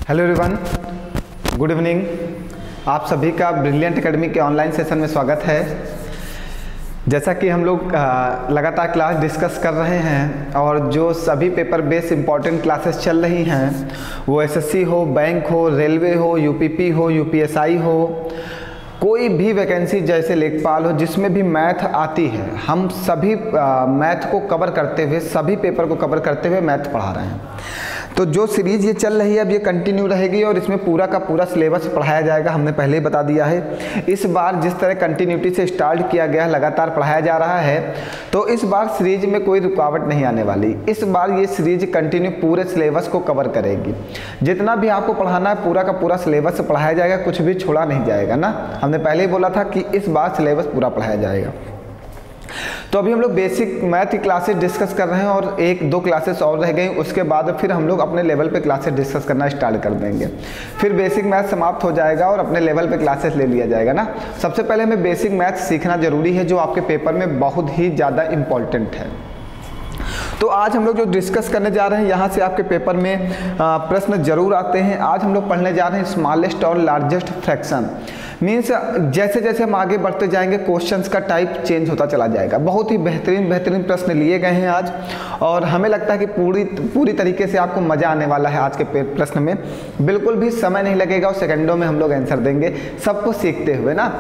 Hello everyone, good evening. आप सभी का ब्रिलियंट एकेडमी के ऑनलाइन सेशन में स्वागत है। जैसा कि हम लोग लगातार क्लास डिस्कस कर रहे हैं और जो सभी पेपर बेस्ड इम्पॉर्टेंट क्लासेस चल रही हैं, वो एसएससी हो, बैंक हो, रेलवे हो, यूपीपी हो, यूपीएसआई हो, कोई भी वैकेंसी जैसे लेखपाल हो, जिसमें भी मैथ आती है, हम सभी मैथ को कवर करते हुए, सभी पेपर को कवर करते हुए मैथ पढ़ा रहे हैं। तो जो सीरीज़ ये चल रही है अब ये कंटिन्यू रहेगी और इसमें पूरा का पूरा सिलेबस पढ़ाया जाएगा। हमने पहले ही बता दिया है। इस बार जिस तरह कंटिन्यूटी से स्टार्ट किया गया, लगातार पढ़ाया जा रहा है, तो इस बार सीरीज में कोई रुकावट नहीं आने वाली। इस बार ये सीरीज कंटिन्यू पूरे सिलेबस को कवर करेगी। जितना भी आपको पढ़ाना है पूरा का पूरा सिलेबस पढ़ाया जाएगा, कुछ भी छोड़ा नहीं जाएगा ना। हमने पहले ही बोला था कि इस बार सिलेबस पूरा पढ़ाया जाएगा। तो अभी हम लोग बेसिक मैथ की क्लासेस डिस्कस कर रहे हैं और एक दो क्लासेस और रह गई, उसके बाद फिर हम लोग अपने लेवल पे क्लासेस डिस्कस करना स्टार्ट कर देंगे। फिर बेसिक मैथ समाप्त हो जाएगा और अपने लेवल पे क्लासेस ले लिया जाएगा ना। सबसे पहले हमें बेसिक मैथ सीखना जरूरी है, जो आपके पेपर में बहुत ही ज़्यादा इम्पॉर्टेंट है। तो आज हम लोग जो डिस्कस करने जा रहे हैं, यहाँ से आपके पेपर में प्रश्न जरूर आते हैं। आज हम लोग पढ़ने जा रहे हैं स्मॉलेस्ट और लार्जेस्ट फ्रैक्शन। मीन्स जैसे जैसे हम आगे बढ़ते जाएंगे क्वेश्चंस का टाइप चेंज होता चला जाएगा। बहुत ही बेहतरीन प्रश्न लिए गए हैं आज, और हमें लगता है कि पूरी तरीके से आपको मज़ा आने वाला है आज के प्रश्न में। बिल्कुल भी समय नहीं लगेगा और सेकंडों में हम लोग आंसर देंगे, सबको सीखते हुए ना।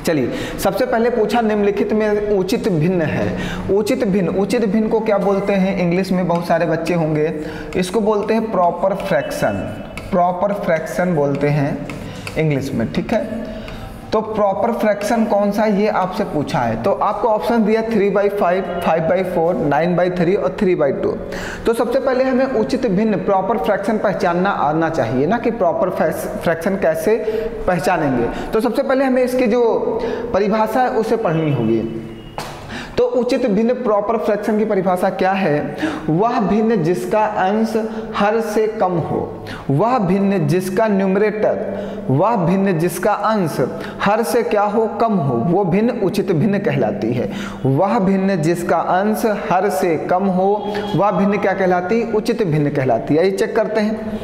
चलिए, सबसे पहले पूछा निम्नलिखित में उचित भिन्न है। उचित भिन्न को क्या बोलते हैं? इंग्लिश में बहुत सारे बच्चे होंगे, इसको बोलते हैं प्रॉपर फ्रैक्शन। प्रॉपर फ्रैक्शन बोलते हैं इंग्लिश में, ठीक है। तो प्रॉपर फ्रैक्शन कौन सा, ये आपसे पूछा है। तो आपको ऑप्शन दिया 3/5, 5/4, 9/3 और 3/2। तो सबसे पहले हमें उचित भिन्न प्रॉपर फ्रैक्शन पहचानना आना चाहिए ना, कि प्रॉपर फ्रैक्शन कैसे पहचानेंगे। तो सबसे पहले हमें इसकी जो परिभाषा है उसे पढ़नी होगी। तो उचित भिन्न प्रॉपर फ्रैक्शन की परिभाषा क्या है? वह भिन्न जिसका अंश हर से कम हो, वह भिन्न जिसका न्यूमरेटर, वह भिन्न जिसका अंश हर से क्या हो, कम हो, वो भिन्न उचित भिन्न कहलाती है। वह भिन्न जिसका अंश हर से कम हो, वह भिन्न क्या कहलाती है? उचित भिन्न कहलाती है। ये चेक करते हैं।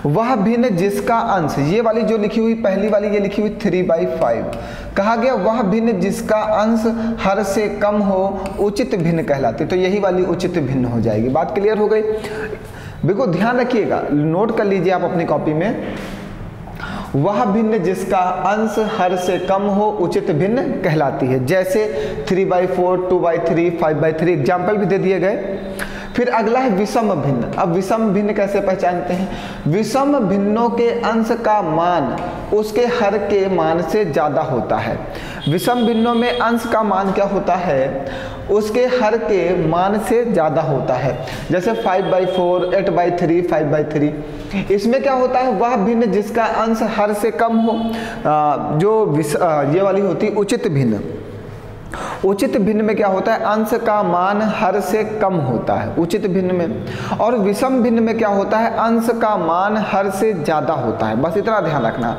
वह भिन्न जिसका अंश, ये वाली जो लिखी हुई पहली वाली, ये लिखी हुई 3/5, कहा गया वह भिन्न जिसका अंश हर से कम हो उचित भिन्न कहलाती। तो यही वाली उचित भिन्न हो जाएगी। बात क्लियर हो गई? बिल्कुल ध्यान रखिएगा, नोट कर लीजिए आप अपनी कॉपी में। वह भिन्न जिसका अंश हर से कम हो उचित भिन्न कहलाती है। जैसे 3/4, 2/3, 5/3 एग्जाम्पल भी दे दिए गए। फिर अगला है विषम भिन्न। अब विषम भिन्न कैसे पहचानते हैं? विषम भिन्नों के अंश का मान उसके हर के मान से ज़्यादा होता है। विषम भिन्नों में अंश का मान क्या होता है? उसके हर के मान से ज़्यादा होता है। जैसे 5/4, 8/3, 5/3। इसमें क्या होता है? वह भिन्न जिसका अंश हर से कम हो, ये वाली होती उचित भिन्न। उचित भिन्न में क्या होता है? अंश का मान हर से कम होता है उचित भिन्न में। और विषम भिन्न में क्या होता है? अंश का मान हर से ज़्यादा होता है। बस इतना ध्यान रखना।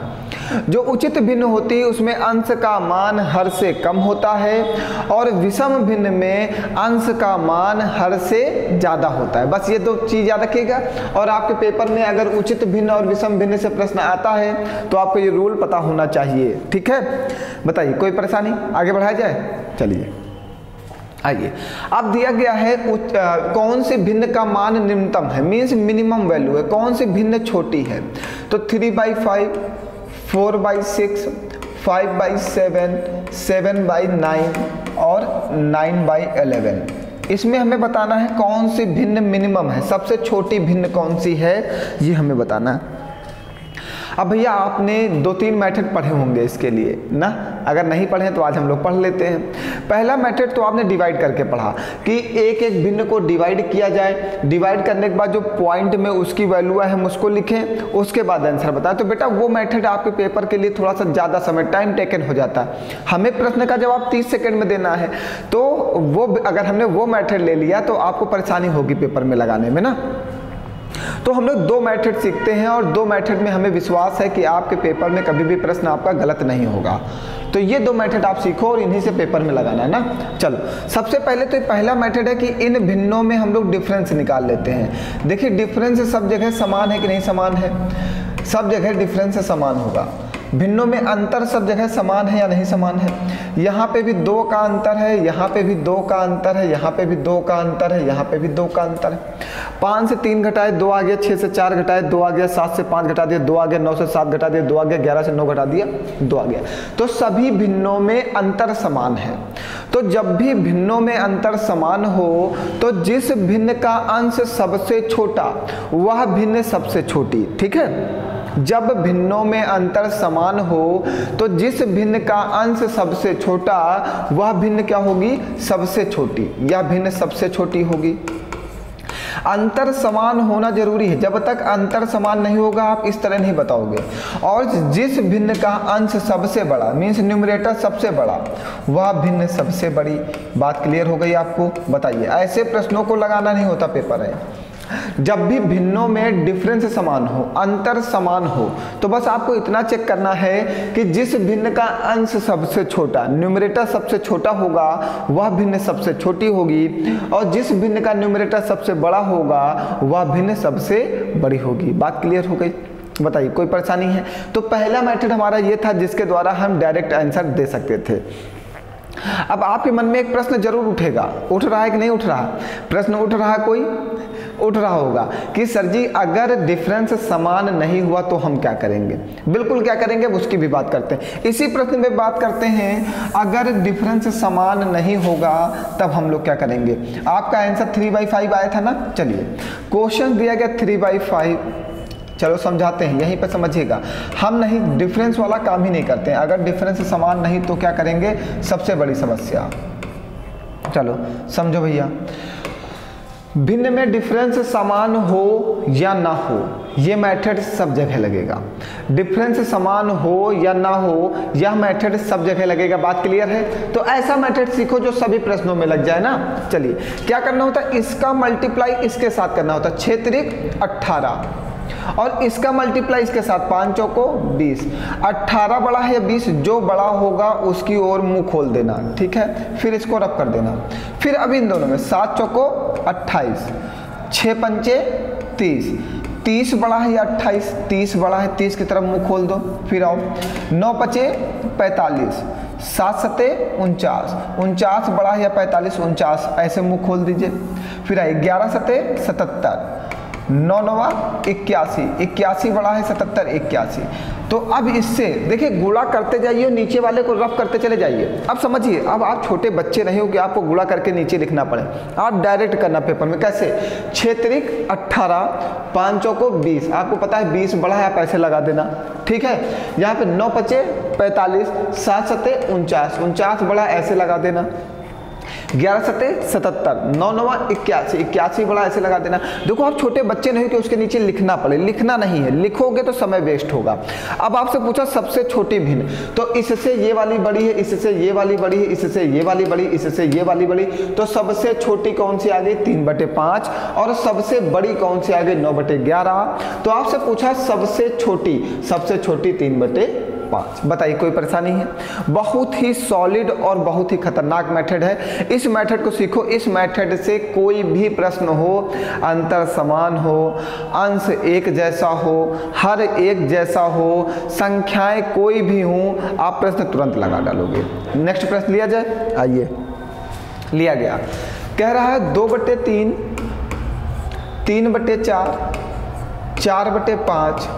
जो उचित भिन्न होती है उसमें अंश का मान हर से कम होता है, और विषम भिन्न में अंश का मान हर से ज़्यादा होता है। बस ये दो चीज़ याद रखिएगा। और आपके पेपर में अगर उचित भिन्न और विषम भिन्न से प्रश्न आता है तो आपको ये रूल पता होना चाहिए, ठीक है। बताइए, कोई परेशानी? आगे बढ़ाया जाए, चलिए आइए। अब दिया गया है कौन से भिन्न का मान निम्नतम है, मीन्स मिनिमम वैल्यू है। कौन से भिन्न छोटी है? तो 3/5, 4/6, 5/7, 7/9 और 9/11। इसमें हमें बताना है कौन सी भिन्न मिनिमम है, सबसे छोटी भिन्न कौन सी है, ये हमें बताना है। अब भैया आपने 2-3 मेथड पढ़े होंगे इसके लिए ना। अगर नहीं पढ़े तो आज हम लोग पढ़ लेते हैं। पहला मेथड तो आपने डिवाइड करके पढ़ा कि एक एक भिन्न को डिवाइड किया जाए। डिवाइड करने के बाद जो पॉइंट में उसकी वैल्यू है हम उसको लिखें, उसके बाद आंसर बताएं। तो बेटा वो मेथड आपके पेपर के लिए थोड़ा सा ज़्यादा समय टाइम टेकन हो जाता है। हमें प्रश्न का जवाब 30 सेकेंड में देना है, तो वो अगर हमने वो मेथड ले लिया तो आपको परेशानी होगी पेपर में लगाने में ना। तो हम लोग 2 मेथड सीखते हैं और 2 मेथड में हमें विश्वास है कि आपके पेपर में कभी भी प्रश्न आपका गलत नहीं होगा। तो ये दो मेथड आप सीखो और इन्हीं से पेपर में लगाना है ना। चलो सबसे पहले तो पहला मेथड है कि इन भिन्नों में हम लोग डिफरेंस निकाल लेते हैं। देखिए डिफरेंस सब जगह समान है कि नहीं समान है, सब जगह डिफरेंस समान होगा। भिन्नों में अंतर सब जगह समान है या नहीं समान है, यहाँ पे भी 2 का अंतर है, यहाँ पे भी 2 का अंतर है, यहाँ पे भी 2 का अंतर है, यहाँ पे भी 2 का अंतर है। 5 से 3 घटाए 2 आ गया, 6 से 4 घटाए 2 आ गया, 7 से 5 घटा दिया 2 आ गया, 9 से 7 घटा दिया 2 आ गया, 11 से 9 घटा दिया 2 आ गया। तो सभी भिन्नों में अंतर समान है। तो जब भी भिन्नों में अंतर समान हो तो जिस भिन्न का अंश सबसे छोटा वह भिन्न सबसे छोटी, ठीक है। जब भिन्नों में अंतर समान हो तो जिस भिन्न का अंश सबसे छोटा वह भिन्न क्या होगी, सबसे छोटी, या भिन्न सबसे छोटी होगी। अंतर समान होना जरूरी है, जब तक अंतर समान नहीं होगा आप इस तरह नहीं बताओगे। और जिस भिन्न का अंश सबसे बड़ा मीन्स न्यूमरेटर सबसे बड़ा वह भिन्न सबसे बड़ी। बात क्लियर हो गई आपको? बताइए, ऐसे प्रश्नों को लगाना नहीं होता पेपर है। जब भी भिन्नों में डिफरेंस समान हो, अंतर समान हो, तो बस आपको इतना चेक करना है कि जिस भिन्न का अंश सबसे छोटा न्यूमरेटर सबसे छोटा होगा वह भिन्न सबसे छोटी होगी, और जिस भिन्न का न्यूमरेटर सबसे बड़ा होगा वह भिन्न सबसे बड़ी होगी। बात क्लियर हो गई? बताइए कोई परेशानी है? तो पहला मेथड हमारा ये था जिसके द्वारा हम डायरेक्ट आंसर दे सकते थे। अब आपके मन में एक प्रश्न जरूर उठेगा, उठ रहा है कि नहीं उठ रहा? प्रश्न उठ रहा है, कोई उठ रहा होगा कि सर जी अगर डिफरेंस समान नहीं हुआ तो हम क्या करेंगे। बिल्कुल क्या करेंगे उसकी भी बात करते हैं। इसी प्रश्न में बात करते हैं, अगर डिफरेंस समान नहीं होगा तब हम लोग क्या करेंगे। आपका आंसर 3/5 आया था ना। चलिए क्वेश्चन दिया गया 3/5, चलो समझाते हैं, यहीं पर समझिएगा। हम नहीं डिफरेंस वाला काम ही नहीं करते हैं। अगर डिफरेंस समान नहीं तो क्या करेंगे, सबसे बड़ी समस्या। चलो समझो भैया, भिन्न में डिफरेंस समान हो या ना हो ये मेथड सब जगह लगेगा। डिफरेंस समान हो या ना हो यह मेथड सब जगह लगेगा। बात क्लियर है? तो ऐसा मेथड सीखो जो सभी प्रश्नों में लग जाए ना। चलिए क्या करना होता है, इसका मल्टीप्लाई इसके साथ करना होता है, 6 त्रिक 18, और इसका मल्टीप्लाई इसके साथ 5 चौको 20। 18 बड़ा है या 20, जो बड़ा होगा उसकी ओर मुंह खोल देना, ठीक है। फिर इसको रब कर देना। फिर अब इन दोनों में 7 चौको 28, 6 पंचे 30, 30 बड़ा है या 28, 30 बड़ा है, 30 की तरफ मुंह खोल दो। फिर आओ 9 पचे 45, 7 सते 49, 49 बड़ा है या 45, 49 ऐसे मुंह खोल दीजिए। फिर आए 11 सते 77, 9 नवा 81, 81 बड़ा है 77, 81। तो अब इससे देखिए गुणा करते जाइए और नीचे वाले को रफ करते चले जाइए। अब समझिए, अब आप छोटे बच्चे नहीं हो कि आपको गुणा करके नीचे लिखना पड़े, आप डायरेक्ट करना पेपर में। कैसे? 6 त्रिक 18, 5 चौको 20, आपको पता है 20 बड़ा है, आप ऐसे लगा देना, ठीक है। यहाँ पे 9 पचे 45, 7 सते 49, 49 बड़ा ऐसे लगा देना। 11 सते 77, 9 नवा 81, 81 बड़ा ऐसे लगा देना। देखो आप छोटे बच्चे नहीं कि उसके नीचे लिखना पड़े, लिखना नहीं है, लिखोगे तो समय वेस्ट होगा। अब आपसे पूछा सबसे छोटी भिन्न, तो इससे ये वाली बड़ी है, इससे ये वाली बड़ी है, इससे ये वाली बड़ी, इससे ये वाली बड़ी, तो सबसे छोटी कौन सी आ गई 3/5, और सबसे बड़ी कौन सी आ गई 9/11। तो आपसे पूछा सबसे छोटी 3/5। बताइए कोई परेशानी है? बहुत ही सॉलिड और बहुत ही खतरनाक मेथड है। इस मेथड को सीखो। इस मेथड से कोई भी प्रश्न हो, अंतर समान हो, अंश एक जैसा हो, हर एक जैसा हो, संख्याएं कोई भी हों, आप प्रश्न तुरंत लगा डालोगे। नेक्स्ट प्रश्न लिया जाए, आइए लिया गया। कह रहा है 2/3, 3/4, 4/5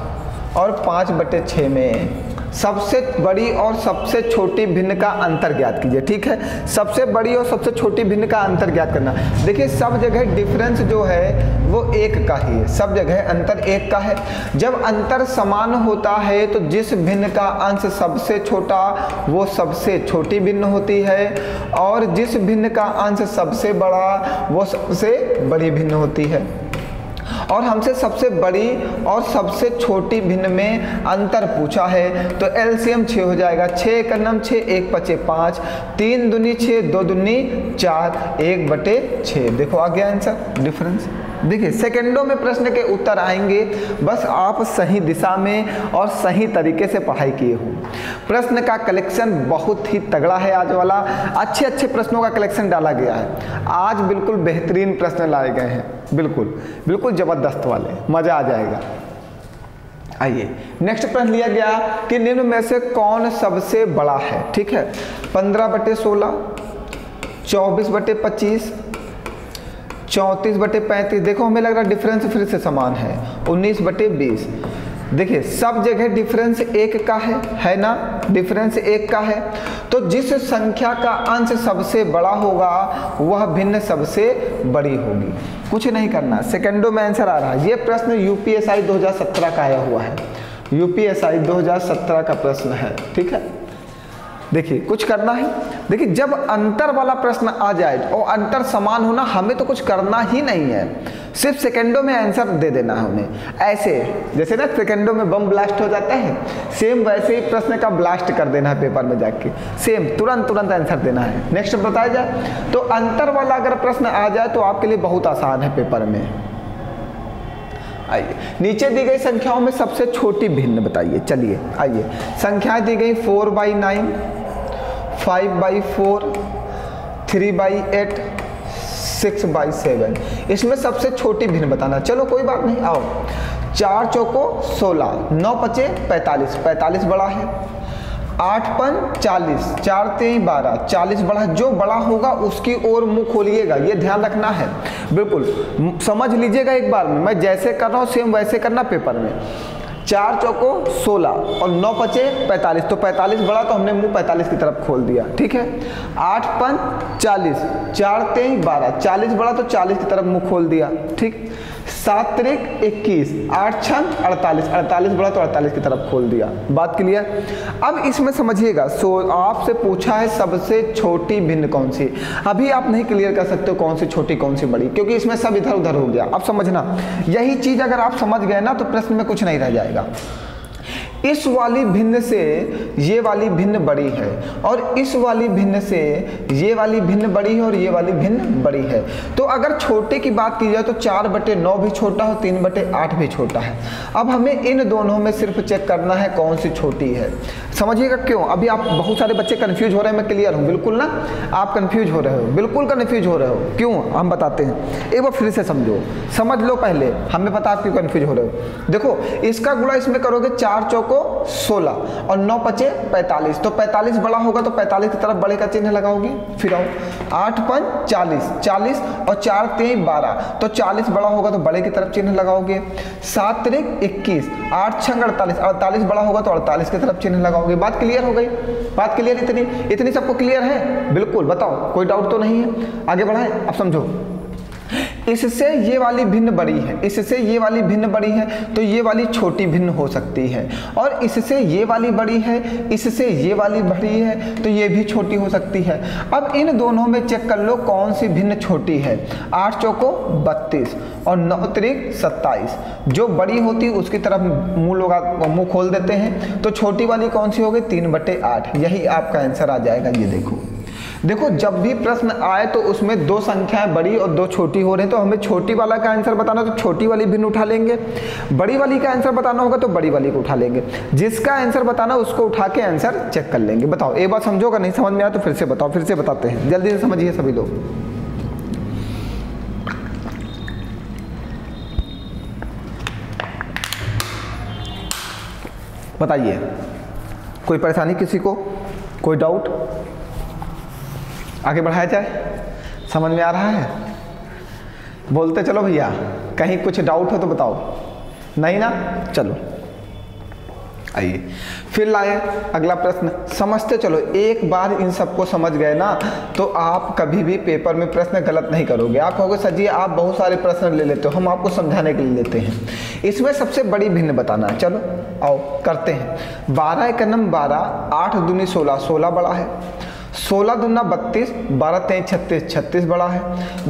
और 5/6 में सबसे बड़ी और सबसे छोटी भिन्न का अंतर ज्ञात कीजिए। ठीक है, सबसे बड़ी और सबसे छोटी भिन्न का अंतर ज्ञात करना। देखिए सब जगह डिफरेंस जो है वो 1 का ही है, सब जगह अंतर 1 का है। जब अंतर समान होता है तो जिस भिन्न का अंश सबसे छोटा वो सबसे छोटी भिन्न होती है, और जिस भिन्न का अंश सबसे बड़ा वो सबसे बड़ी भिन्न होती है। और हमसे सबसे बड़ी और सबसे छोटी भिन्न में अंतर पूछा है, तो एलसीएम 6 हो जाएगा। 6 का नम 6, 1 पचे 5, 3 दूनी 6, 2 दूनी 4, 1/6। देखो आ गया आंसर डिफरेंस। देखिए सेकंडों में प्रश्न के उत्तर आएंगे, बस आप सही दिशा में और सही तरीके से पढ़ाई किए हो। प्रश्न का कलेक्शन बहुत ही तगड़ा है आज वाला, अच्छे अच्छे प्रश्नों का कलेक्शन डाला गया है। आज बिल्कुल बेहतरीन प्रश्न लाए गए हैं, बिल्कुल बिल्कुल ज़बरदस्त वाले, मज़ा आ जाएगा। आइए नेक्स्ट प्रश्न लिया गया कि निम्न में से कौन सबसे बड़ा है। ठीक है, 15/16, 24/25, 34/35। देखो हमें लग रहा है डिफरेंस फिर से समान है, 19/20। देखिए सब जगह डिफरेंस एक का है ना, डिफरेंस एक का है। तो जिस संख्या का अंश सबसे बड़ा होगा वह भिन्न सबसे बड़ी होगी। कुछ नहीं करना, सेकंडों में आंसर आ रहा है। ये प्रश्न यूपीएसआई 2017 का आया हुआ है, यूपीएसआई 2017 का प्रश्न है। ठीक है, देखिए कुछ करना है। देखिए जब अंतर वाला प्रश्न आ जाए और अंतर समान होना, हमें तो कुछ करना ही नहीं है, सिर्फ सेकंडों में आंसर दे देना है हमें। ऐसे जैसे ना सेकंडों में बम ब्लास्ट हो जाता है, सेम वैसे ही प्रश्न का ब्लास्ट कर देना है पेपर में जाके, सेम तुरंत आंसर देना है। नेक्स्ट बताया जाए तो अंतर वाला अगर प्रश्न आ जाए तो आपके लिए बहुत आसान है पेपर में। आइए नीचे दी गई संख्याओं में सबसे छोटी भिन्न बताइए। चलिए आइए, संख्याएं दी गई 4/9, 5/4, 3/8, 6/7। इसमें सबसे छोटी भिन्न बताना। चलो कोई बात नहीं, आओ। 4 चौको 16, 9 पचे 45, 45 बड़ा है। 8 पन 40, 4 3 12, 40 बड़ा है। जो बड़ा होगा उसकी ओर मुंह खोलिएगा, ये ध्यान रखना है, बिल्कुल समझ लीजिएगा एक बार में। मैं जैसे कर रहा हूँ सेम वैसे करना पेपर में। 4 चौको 16 और 9 पचे 45, तो 45 बड़ा तो हमने मुंह 45 की तरफ खोल दिया। ठीक है, 8 पन 40, 4 3 12, 40 बड़ा तो 40 की तरफ मुंह खोल दिया। ठीक, 7 त्रिक 21, 8 छन 48, 48 बड़ा तो 48 की तरफ खोल दिया। बात क्लियर। अब इसमें समझिएगा, आपसे पूछा है सबसे छोटी भिन्न कौन सी। अभी आप नहीं क्लियर कर सकते हो कौन सी छोटी कौन सी बड़ी, क्योंकि इसमें सब इधर उधर हो गया। अब समझना, यही चीज अगर आप समझ गए ना तो प्रश्न में कुछ नहीं रह जाएगा। इस वाली भिन्न से ये वाली भिन्न बड़ी है, और इस वाली भिन्न से ये वाली भिन्न बड़ी है, और ये वाली भिन्न बड़ी है। तो अगर छोटे की बात की जाए तो 4/9 भी छोटा है, 3/8 भी छोटा है। अब हमें इन दोनों में सिर्फ चेक करना है कौन सी छोटी है। समझिएगा क्यों। अभी आप बहुत सारे बच्चे कंफ्यूज हो रहे हैं, मैं क्लियर हूँ बिल्कुल ना। आप कंफ्यूज हो रहे हो, बिल्कुल कंफ्यूज हो रहे हो, क्यों हम बताते हैं। एक बार फिर से समझो, समझ लो पहले, हमें पता आप क्यों कंफ्यूज हो रहे हो। देखो इसका गुणा इसमें करोगे, 4 चौको 16 और 9 पचे 45, तो 45 बड़ा होगा तो 45 की तरफ बड़े का चिन्ह लगाओगे। फिर आओ, 8 पन 40, 40 और 4 3 12, तो 40 बड़ा होगा तो बड़े की तरफ चिन्ह लगाओगे। 7 त्रिक 21, 8 छंग 48, 48 बड़ा होगा तो 48 की तरफ चिन्ह लगाओगे। बात क्लियर हो गई, बात क्लियर। इतनी सबको क्लियर है, बिल्कुल बताओ, कोई डाउट तो नहीं है। आगे बढ़ाएं, अब समझो। इससे ये वाली भिन्न बड़ी है, इससे ये वाली भिन्न बड़ी है, तो ये वाली छोटी भिन्न हो सकती है। और इससे ये वाली बड़ी है, इससे ये वाली बड़ी है, तो ये भी छोटी हो सकती है। अब इन दोनों में चेक कर लो कौन सी भिन्न छोटी है। 8 चौको 32 और 9 त्रिक 27, जो बड़ी होती है उसकी तरफ मुंह खोल देते हैं। तो छोटी वाली कौन सी होगी, 3/8। यही आपका आंसर आ जाएगा। ये देखो जब भी प्रश्न आए तो उसमें 2 संख्याएं बड़ी और 2 छोटी हो रही हैं, तो हमें छोटी वाला का आंसर बताना तो छोटी वाली भिन्न उठा लेंगे, बड़ी वाली का आंसर बताना होगा तो बड़ी वाली को उठा लेंगे। जिसका आंसर बताना उसको उठा के आंसर चेक कर लेंगे। बताओ एक बार समझोगा, नहीं समझ में आया तो फिर से बताओ, फिर से बताते हैं, जल्दी से समझिए सभी लोग। बताइए, कोई परेशानी किसी को, कोई डाउट? आगे बढ़ाया जाए, समझ में आ रहा है? बोलते चलो भैया, कहीं कुछ डाउट हो तो बताओ। नहीं ना, चलो आइए फिर लाए अगला प्रश्न। समझते चलो, एक बार इन सबको समझ गए ना तो आप कभी भी पेपर में प्रश्न गलत नहीं करोगे। आप कहोगे सर जी आप बहुत सारे प्रश्न ले लेते हो, हम आपको समझाने के लिए लेते हैं। इसमें सबसे बड़ी भिन्न बताना है। चलो आओ करते हैं। 12 एक नम 12, 8 दूनी 16, 16 बड़ा है। 16 दूना 32, 12 3 36, 36 बड़ा है।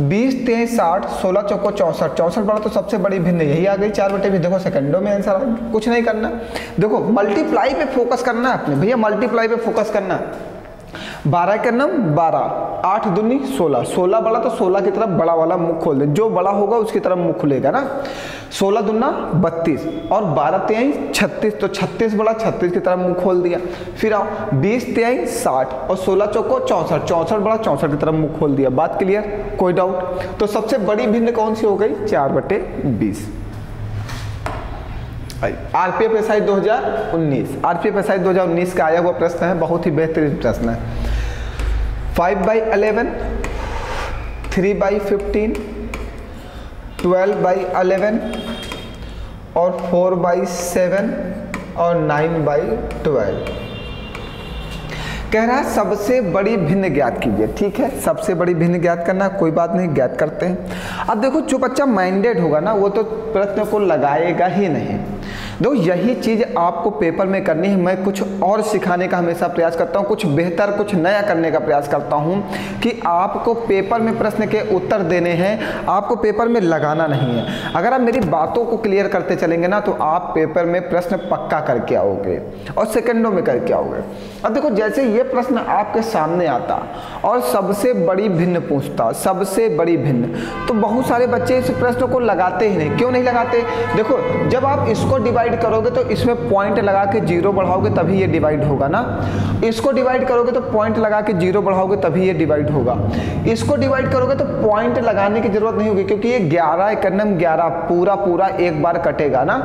20 3 60, 16 चौको 64, 64 बड़ा, तो सबसे बड़ी भिन्न यही आ गई। 4/20। देखो सेकंडों में आंसर आ गया, कुछ नहीं करना। देखो मल्टीप्लाई पे फोकस करना है आपने, भैया मल्टीप्लाई पे फोकस करना। 12 के नम 12, 8 दूनी 16, 16 बड़ा तो 16 की तरफ बड़ा वाला मुख खोल दे, जो बड़ा होगा उसकी तरफ मुख खुलेगा ना। 16 दूना 32 और 12 तिहाई 36, तो 36 बड़ा 36 की तरफ मुंह खोल दिया। फिर आओ 20 तिहाई 60 और 16 चौको 64, 64 बड़ा 64 की तरफ मुंह खोल दिया। बात क्लियर, कोई डाउट? तो सबसे बड़ी भिन्न कौन सी हो गई? 4/20। आरपीएफ एसआई 2019, आरपीएफ एसआई 2019 का आया हुआ प्रश्न है, बहुत ही बेहतरीन प्रश्न है। 5/11, 3/15, 12/11 और 4/7 और 9/12। कह रहा है सबसे बड़ी भिन्न ज्ञात कीजिए। ठीक है, सबसे बड़ी भिन्न ज्ञात करना, कोई बात नहीं, ज्ञात करते हैं। अब देखो जो बच्चा माइंडेड होगा ना वो तो प्रश्न को लगाएगा ही नहीं। देखो यही चीज़ आपको पेपर में करनी है। मैं कुछ और सिखाने का हमेशा प्रयास करता हूँ, कुछ बेहतर कुछ नया करने का प्रयास करता हूँ कि आपको पेपर में प्रश्न के उत्तर देने हैं, आपको पेपर में लगाना नहीं है। अगर आप मेरी बातों को क्लियर करते चलेंगे ना तो आप पेपर में प्रश्न पक्का करके आओगे और सेकंडों में करके आओगे। अब देखो जैसे ये प्रश्न आपके सामने आता और सबसे बड़ी भिन्न पूछता, सबसे बड़ी भिन्न, तो बहुत सारे बच्चे इस प्रश्न को लगाते ही नहीं। क्यों नहीं लगाते? देखो जब आप इसको डिवाइड करोगे तो इसमें पॉइंट लगा के 0 बढ़ाओगे तभी ये डिवाइड होगा ना। इसको डिवाइड करोगे तो पॉइंट लगा के 0 बढ़ाओगे तभी ये डिवाइड होगा। इसको डिवाइड करोगे तो पॉइंट लगाने की जरूरत नहीं होगी क्योंकि ये 11 एकन्नम 11 पूरा पूरा एक बार कटेगा ना।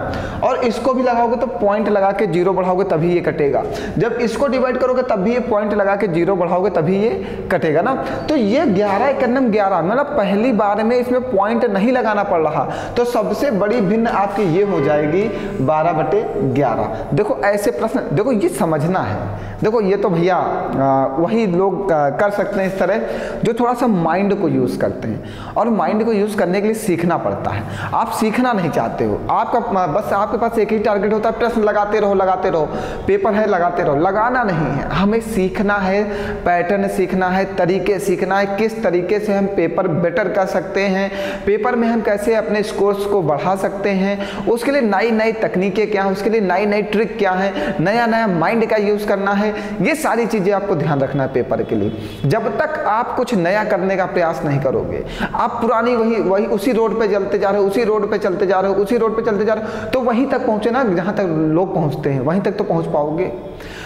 और इसको भी लगाओगे तो पॉइंट लगा के 0 बढ़ाओगे तभी ये कटेगा। जब इसको डिवाइड करोगे तब भी ये पॉइंट लगा के 0 बढ़ाओगे तभी ये कटेगा ना। तो ये 11 एकन्नम 11 मतलब पहली बार में इसमें पॉइंट नहीं लगाना पड़ रहा। तो सबसे बड़ी भिन्न आपकी ये हो जाएगी 12/11। देखो ऐसे प्रश्न, देखो ये समझना है। देखो ये तो भैया वही लोग कर सकते हैं इस तरह जो थोड़ा सा माइंड को यूज़ करते हैं, और माइंड को यूज़ करने के लिए सीखना पड़ता है। आप सीखना नहीं चाहते हो, आपका बस आपके पास एक ही टारगेट होता है, प्रश्न लगाते रहो, पेपर है लगाते रहो। लगाना नहीं है, हमें सीखना है, पैटर्न सीखना है, तरीके सीखना है, किस तरीके से हम पेपर बेटर कर सकते हैं, पेपर में हम कैसे अपने स्कोर्स को बढ़ा सकते हैं, उसके लिए नई नई तकनीकें क्या हैं, उसके लिए नई नई ट्रिक क्या है, नया नया माइंड का यूज़ करना है। ये सारी चीज़ें आपको ध्यान रखना है पेपर के लिए। जब तक आप कुछ नया करने का प्रयास नहीं करोगे, आप पुरानी वही उसी रोड पे चलते जा रहे हो, उसी रोड पे चलते जा रहे हो, उसी रोड पे चलते जा रहे हो, तो वहीं तक पहुँचे ना जहाँ तक लोग पहुँचते हैं, वहीं तक तो पहुँच पाओगे।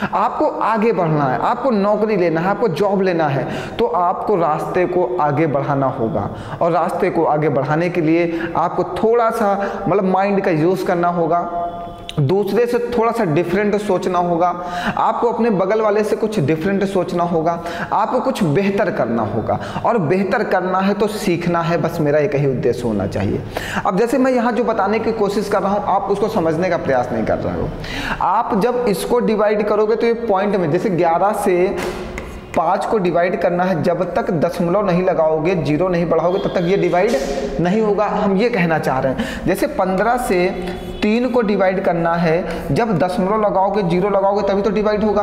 आपको आगे बढ़ना है, आपको नौकरी लेना है, आपको जॉब लेना है, तो आपको रास्ते को आगे बढ़ाना होगा। और रास्ते को आगे बढ़ाने के लिए आपको थोड़ा सा मतलब माइंड का यूज़ करना होगा, दूसरे से थोड़ा सा डिफरेंट सोचना होगा, आपको अपने बगल वाले से कुछ डिफरेंट सोचना होगा, आपको कुछ बेहतर करना होगा। और बेहतर करना है तो सीखना है, बस मेरा एक ही उद्देश्य होना चाहिए। अब जैसे मैं यहाँ जो बताने की कोशिश कर रहा हूँ आप उसको समझने का प्रयास नहीं कर रहे हो। आप जब इसको डिवाइड करोगे तो ये पॉइंट में जैसे 11 से 5 को डिवाइड करना है, जब तक दशमलव नहीं लगाओगे, 0 नहीं बढ़ाओगे तब तक ये डिवाइड नहीं होगा। हम ये कहना चाह रहे हैं जैसे 15 से 3 को डिवाइड करना है, जब दशमलव लगाओगे 0 लगाओगे तभी तो डिवाइड होगा।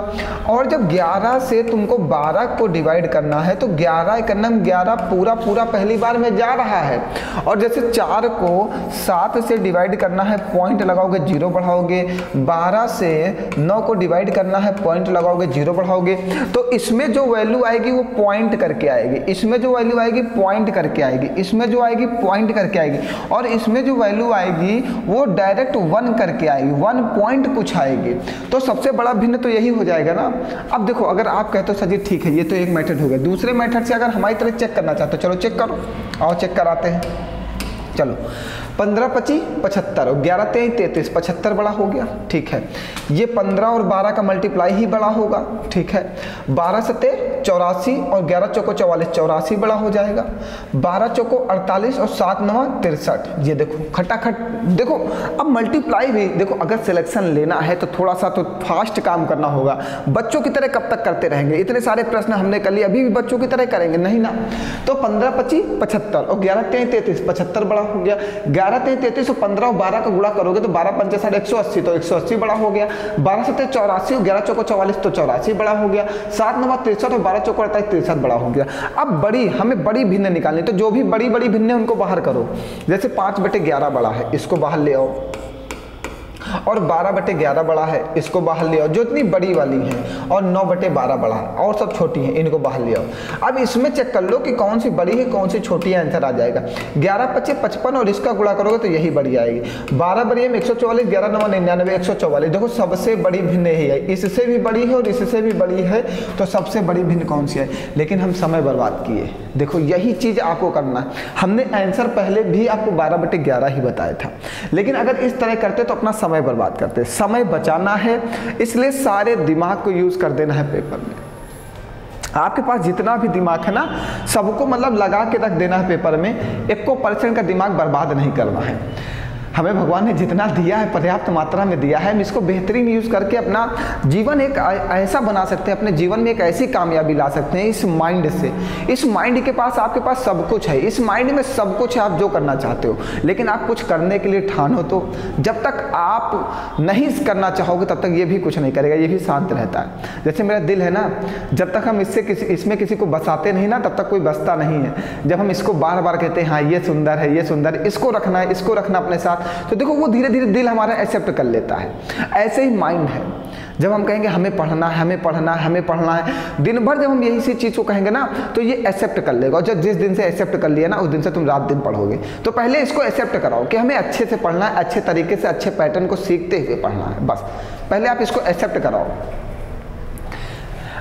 और जब 11 से तुमको 12 को डिवाइड करना है तो 11 एकन्नम 11 पूरा पूरा पहली बार में जा रहा है। और जैसे 4 को 7 से डिवाइड करना है, पॉइंट लगाओगे 0 बढ़ाओगे। 12 से 9 को डिवाइड करना है, पॉइंट लगाओगे 0 बढ़ाओगे। तो इसमें जो वैल्यू आएगी वो पॉइंट करके आएगी, इसमें जो वैल्यू आएगी पॉइंट करके आएगी, इसमें जो आएगी पॉइंट करके आएगी, और इसमें जो वैल्यू आएगी वो डायरेक्ट 1 करके आएगी, 1 पॉइंट कुछ आएगी। तो सबसे बड़ा भिन्न तो यही हो जाएगा ना। अब देखो अगर आप कहते हो सर जी ठीक है ये तो एक मेथड हो गया, दूसरे मेथड से अगर हमारी तरह चेक करना चाहते हो, चलो चेक करो, आओ चेक कराते हैं। चलो 15 25 75 और 11 23 33, 75 बड़ा हो गया, ठीक है। ये 15 और 12 का मल्टीप्लाई ही बड़ा होगा, ठीक है। 12 सते 84 और 11 चौको 44, 84 बड़ा हो जाएगा। 12 चौको 48 और 7 9 63, ये देखो खटाखट। देखो अब मल्टीप्लाई भी देखो, अगर सिलेक्शन लेना है तो थोड़ा सा तो फास्ट काम करना होगा। बच्चों की तरह कब तक करते रहेंगे, इतने सारे प्रश्न हमने कर लिए, अभी भी बच्चों की तरह करेंगे नहीं ना। तो 15 25 75 और 11 23 33, 75 बड़ा हो गया। 11 23 33 और 15 और 12 का गुणा करोगे तो 12 पंचे 180, तो 180 बड़ा हो गया। 12 सते 84 और 11 चौको 44, तो 84 बड़ा हो गया। 7 9 63 और 12 चौको 48, 63 बड़ा हो गया। अब हमें बड़ी भिन्न निकालनी, तो जो भी बड़ी भिन्न है उनको बाहर करो। जैसे 5/11 बड़ा है, इसको बाहर ले आओ। और 12/11 बड़ा है, इसको बाहर ले आओ, जो इतनी बड़ी वाली है, और 9/12 बड़ा है, और सब छोटी हैं, इनको बाहर ले आओ। अब इसमें चेक कर लो कि कौन सी बड़ी है कौन सी छोटी है, आंसर आ जाएगा। 11×5 = 55 और इसका गुणा करोगे तो यही बड़ी आएगी। 12 बड़ी में 144, 11×9 99, 144। देखो सबसे बड़ी भिन्न यही है, इससे भी बड़ी है और इससे भी बड़ी है, तो सबसे बड़ी भिन्न कौन सी है। लेकिन हम समय बर्बाद किए। देखो यही चीज़ आपको करना है। हमने आंसर पहले भी आपको 12/11 ही बताया था, लेकिन अगर इस तरह करते तो अपना समय बर्बाद करते। समय बचाना है, इसलिए सारे दिमाग को यूज कर देना है पेपर में। आपके पास जितना भी दिमाग है ना, सबको मतलब लगा के रख देना है पेपर में। 1% का दिमाग बर्बाद नहीं करना है। हमें भगवान ने जितना दिया है पर्याप्त मात्रा में दिया है, हम इसको बेहतरीन यूज़ करके अपना जीवन एक ऐसा बना सकते हैं, अपने जीवन में एक ऐसी कामयाबी ला सकते हैं इस माइंड से। इस माइंड के पास आपके पास सब कुछ है, इस माइंड में सब कुछ है, आप जो करना चाहते हो। लेकिन आप कुछ करने के लिए ठानो तो। जब तक आप नहीं करना चाहोगे तब तक ये भी कुछ नहीं करेगा, ये भी शांत रहता है। जैसे मेरा दिल है ना, जब तक हम इसमें किसी को बसाते नहीं ना, तब तक कोई बसता नहीं है। जब हम इसको बार बार कहते हैं हाँ ये सुंदर है, ये सुंदर, इसको रखना है, इसको रखना अपने साथ, तो देखो वो धीरे धीरे दिल हमारा एक्सेप्ट कर लेता है। ऐसे ही माइंड है, जब हम कहेंगे हमें पढ़ना है, हमें पढ़ना है, हमें पढ़ना है, दिन भर जब हम यही सी चीज़ को कहेंगे ना, तो ये एक्सेप्ट कर लेगा। और जब जिस दिन से एक्सेप्ट कर लिया ना, उस दिन से तुम रात दिन पढ़ोगे। तो पहले इसको एक्सेप्ट कराओ कि हमें अच्छे से पढ़ना है, अच्छे तरीके से, अच्छे पैटर्न को सीखते हुए पढ़ना है। बस पहले आप इसको एक्सेप्ट कराओ।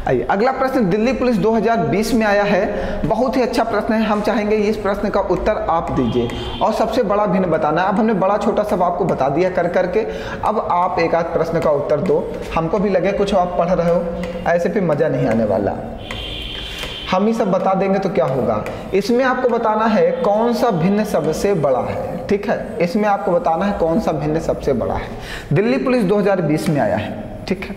आइए अगला प्रश्न दिल्ली पुलिस 2020 में आया है। बहुत ही अच्छा प्रश्न है, हम चाहेंगे इस प्रश्न का उत्तर आप दीजिए और सबसे बड़ा भिन्न बताना है। अब हमने बड़ा छोटा सब आपको बता दिया कर करके, अब आप एक आध प्रश्न का उत्तर दो। हमको भी लगे कुछ आप पढ़ रहे हो, ऐसे पे मज़ा नहीं आने वाला। हम ही सब बता देंगे तो क्या होगा। इसमें आपको बताना है कौन सा भिन्न सबसे बड़ा है, ठीक है। इसमें आपको बताना है कौन सा भिन्न सबसे बड़ा है। दिल्ली पुलिस 2020 में आया है, ठीक है।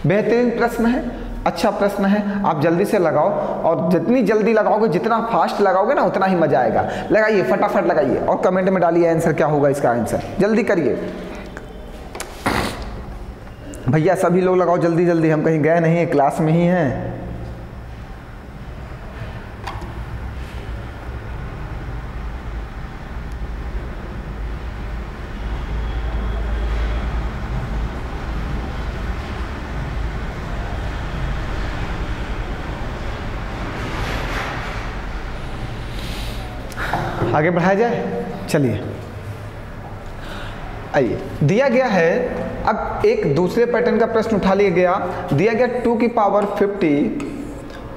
बेहतरीन प्रश्न है, अच्छा प्रश्न है, आप जल्दी से लगाओ। और जितनी जल्दी लगाओगे, जितना फास्ट लगाओगे ना, उतना ही मजा आएगा। लगाइए, फटाफट लगाइए और कमेंट में डालिए आंसर क्या होगा इसका। आंसर जल्दी करिए भैया, सभी लोग लगाओ जल्दी जल्दी, हम कहीं गए नहीं, क्लास में ही हैं। आगे बढ़ाया जाए, चलिए। आइए, दिया गया है, अब एक दूसरे पैटर्न का प्रश्न उठा लिया गया। दिया गया 2 की पावर 50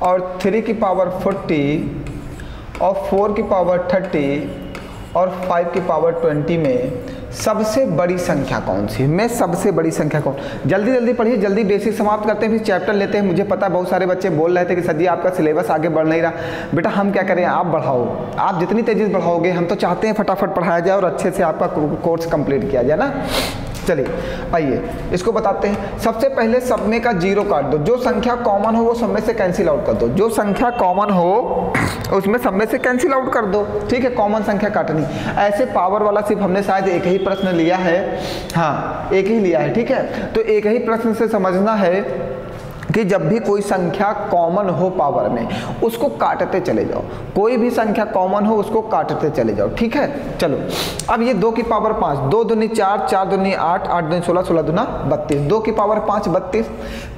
और 3 की पावर 40 और 4 की पावर 30 और 5 की पावर 20 में सबसे बड़ी संख्या कौन सी है। मैं सबसे बड़ी संख्या कौन, जल्दी जल्दी पढ़िए, जल्दी बेसिक समाप्त करते हैं, फिर चैप्टर लेते हैं। मुझे पता है बहुत सारे बच्चे बोल रहे थे कि सर जी आपका सिलेबस आगे बढ़ नहीं रहा। बेटा हम क्या करें, आप बढ़ाओ, आप जितनी तेजी से बढ़ाओगे, हम तो चाहते हैं फटाफट पढ़ाया जाए और अच्छे से आपका कोर्स कंप्लीट किया जाए ना। चलिए आइए इसको बताते हैं। सबसे पहले सब में का 0 काट दो, जो संख्या कॉमन हो वो सब में से कैंसिल आउट कर दो। जो संख्या कॉमन हो उसमें सब में से कैंसिल आउट कर दो, ठीक है। कॉमन संख्या काटनी। ऐसे पावर वाला सिर्फ हमने शायद एक ही प्रश्न लिया है, हाँ एक ही लिया है, ठीक है। तो एक ही प्रश्न से समझना है कि जब भी कोई संख्या कॉमन हो पावर में, उसको काटते चले जाओ। कोई भी संख्या कॉमन हो उसको काटते चले जाओ, ठीक है। चलो अब ये 2 की पावर 5, 2 दूनी 4, 4 दूनी 8, 8 दूनी 16, 16 दूना 32, 2 की पावर 5 32,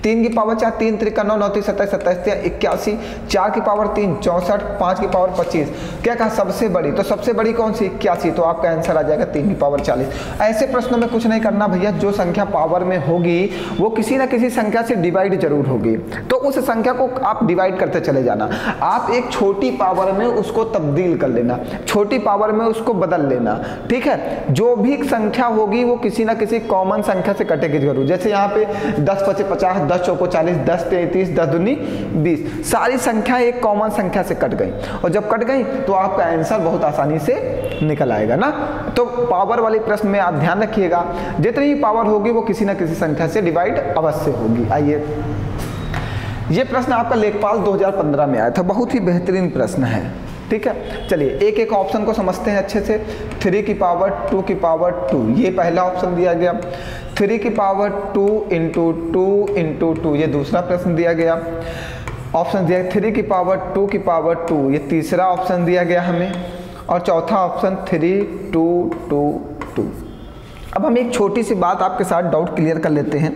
3 की पावर 4, 3 त्रिका 9, 9 27, 27 81, 4 की पावर 3 64, 5 की पावर 25। क्या कहा सबसे बड़ी, तो सबसे बड़ी कौन सी 81, तो आपका आंसर आ जाएगा 3 की पावर 40। ऐसे प्रश्नों में कुछ नहीं करना भैया, जो संख्या पावर में होगी वो किसी ना किसी संख्या से डिवाइड जरूर होगी, तो उस संख्या को आप डिवाइड करते चले जाना। आप एक छोटी पावर में उसको तब्दील कर लेना, छोटी पावर में उसको बदल लेना, ठीक है। जो भी संख्या होगी वो किसी ना किसी कॉमन संख्या से कटेगी जरूर। जैसे यहाँ पे 10 × 5 = 50, 10 × 4 = 40, 10 × 33, 10 दूनी 20, सारी संख्या एक कॉमन संख्या से कट गई। और जब कट गई तो आपका आंसर बहुत आसानी से निकल आएगा ना। तो पावर वाले प्रश्न में आप ध्यान रखिएगा, जितनी ही पावर होगी वो किसी ना किसी संख्या से डिवाइड अवश्य होगी। आइए ये प्रश्न आपका लेखपाल 2015 में आया था, बहुत ही बेहतरीन प्रश्न है, ठीक है। चलिए एक एक ऑप्शन को समझते हैं अच्छे से। 3 की पावर 2 की पावर 2, ये पहला ऑप्शन दिया गया। 3 की पावर 2 × 2 × 2, ये दूसरा प्रश्न दिया गया। ऑप्शन दिया 3 की पावर 2 की पावर 2, ये तीसरा ऑप्शन दिया गया हमें। और चौथा ऑप्शन 3 2 2 2। अब हम एक छोटी सी बात आपके साथ डाउट क्लियर कर लेते हैं,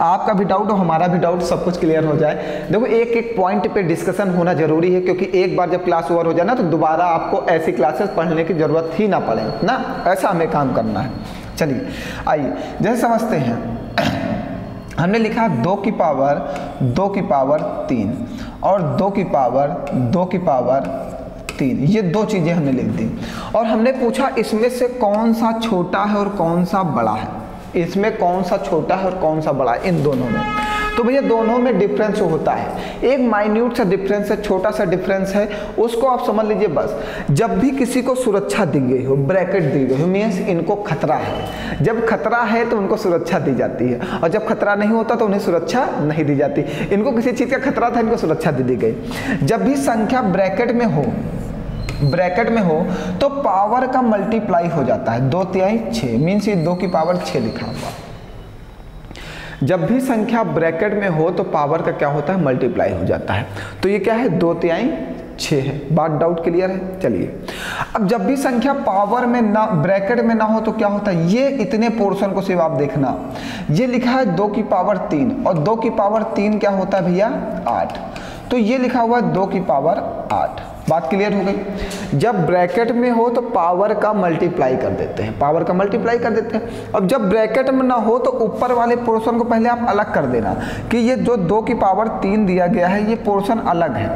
आपका भी डाउट और हमारा भी डाउट सब कुछ क्लियर हो जाए। देखो एक एक पॉइंट पे डिस्कशन होना जरूरी है, क्योंकि एक बार जब क्लास ओवर हो जाए ना तो दोबारा आपको ऐसी क्लासेस पढ़ने की जरूरत ही ना पड़े ना, ऐसा हमें काम करना है। चलिए आइए जैसे समझते हैं, हमने लिखा 2 की पावर 3 और 2 की पावर 3, ये दो चीज़ें हमने लिख दी और हमने पूछा इसमें से कौन सा छोटा है और कौन सा बड़ा है, इसमें कौन सा छोटा है और कौन सा बड़ा है इन दोनों में। तो भैया दोनों में डिफरेंस होता है, एक माइन्यूट सा डिफरेंस है, छोटा सा डिफरेंस है, उसको आप समझ लीजिए बस। जब भी किसी को सुरक्षा दी गई हो, ब्रैकेट दी गई हो, मीन्स इनको खतरा है, जब खतरा है तो उनको सुरक्षा दी जाती है, और जब खतरा नहीं होता तो उन्हें सुरक्षा नहीं दी जाती। इनको किसी चीज़ का खतरा था, इनको सुरक्षा दे दी गई। जब भी संख्या ब्रैकेट में हो तो पावर का मल्टीप्लाई हो जाता है, 2 तिहाई 6, मीन्स ये 2 की पावर 6 लिखा हुआ। जब भी संख्या ब्रैकेट में हो तो पावर का क्या होता है, मल्टीप्लाई हो जाता है। तो ये क्या है, 2 तिहाई 6 है। बात डाउट क्लियर है। चलिए अब जब भी संख्या पावर में ना, ब्रैकेट में ना हो तो क्या होता है, ये इतने पोर्शन को सिर्फ आप देखना, ये लिखा है 2 की पावर 3 और 2 की पावर 3 क्या होता है भैया, 8। तो ये लिखा हुआ है 2 की पावर 8। बात क्लियर हो गई। जब ब्रैकेट में हो तो पावर का मल्टीप्लाई कर देते हैं, पावर का मल्टीप्लाई कर देते हैं। अब जब ब्रैकेट में ना हो तो ऊपर वाले पोर्शन को पहले आप अलग कर देना कि ये जो 2 की पावर 3 दिया गया है ये पोर्शन अलग है,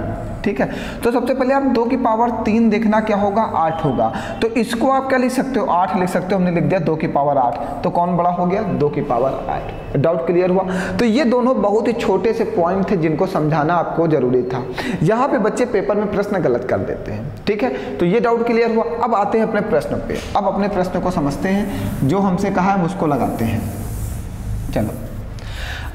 ठीक है। तो सबसे पहले आप 2 की पावर 3 देखना क्या होगा, 8 होगा। तो इसको आप क्या लिख सकते हो, 8 लिख सकते हो। हमने लिख दिया 2 की पावर 8, तो कौन बड़ा हो गया, 2 की पावर 8। डाउट क्लियर हुआ। तो ये दोनों बहुत ही छोटे से पॉइंट थे जिनको समझाना आपको जरूरी था। यहाँ पे बच्चे पेपर में प्रश्न गलत कर देते हैं, ठीक है। तो ये डाउट क्लियर हुआ। अब आते हैं अपने प्रश्न पे। अब अपने प्रश्न को समझते हैं, जो हमसे कहा है उसको लगाते हैं। चलो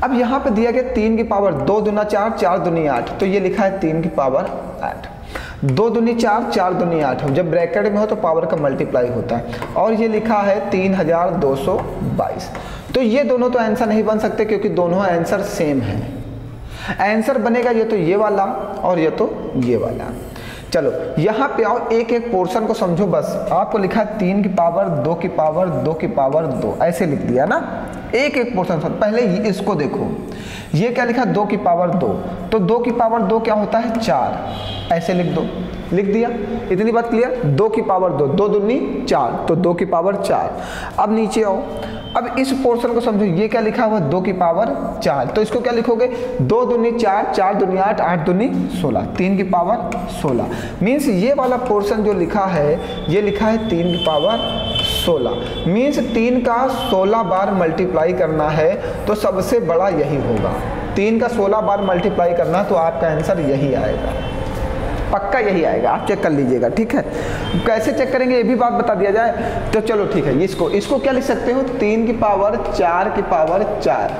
अब यहाँ पे दिया गया 3 की पावर 2 दूना 4, 4 दूनी 8, तो ये लिखा है 3 की पावर 8। 2 दूनी 4, 4 दूनी 8, जब ब्रैकेट में हो तो पावर का मल्टीप्लाई होता है, और ये लिखा है 3222। तो ये दोनों तो आंसर नहीं बन सकते क्योंकि दोनों आंसर सेम है। आंसर बनेगा ये तो ये वाला और ये तो ये वाला। चलो यहाँ पे आओ, एक एक पोर्शन को समझो बस। आपको लिखा है 3 की पावर 2 की पावर 2 की पावर 2, ऐसे लिख दिया ना। एक एक पोर्शन समझ। पहले इसको देखो, ये क्या लिखा, 2 की पावर 2, तो 2 की पावर 2 क्या होता है, 4, ऐसे लिख दो, लिख दिया। इतनी बात क्लियर। 2 की पावर 2, 2 दूनी 4, तो 2 की पावर 4। अब नीचे आओ, अब इस पोर्शन को समझो, ये क्या लिखा हुआ, 2 की पावर 4, तो इसको क्या लिखोगे, 2 दूनी 4, 4 दूनी 8, 8 दूनी 16, 3 की पावर 16। मीन्स ये वाला पोर्शन जो लिखा है ये लिखा है 3 की पावर 16। मीन्स 3 का 16 बार मल्टीप्लाई करना है तो सबसे बड़ा यही होगा। 3 का 16 बार मल्टीप्लाई करना तो आपका आंसर यही आएगा, पक्का यही आएगा। आप चेक कर लीजिएगा, ठीक है। कैसे चेक करेंगे ये भी बात बता दिया जाए तो चलो ठीक है। इसको क्या लिख सकते हो, 3 की पावर 4 की पावर 4।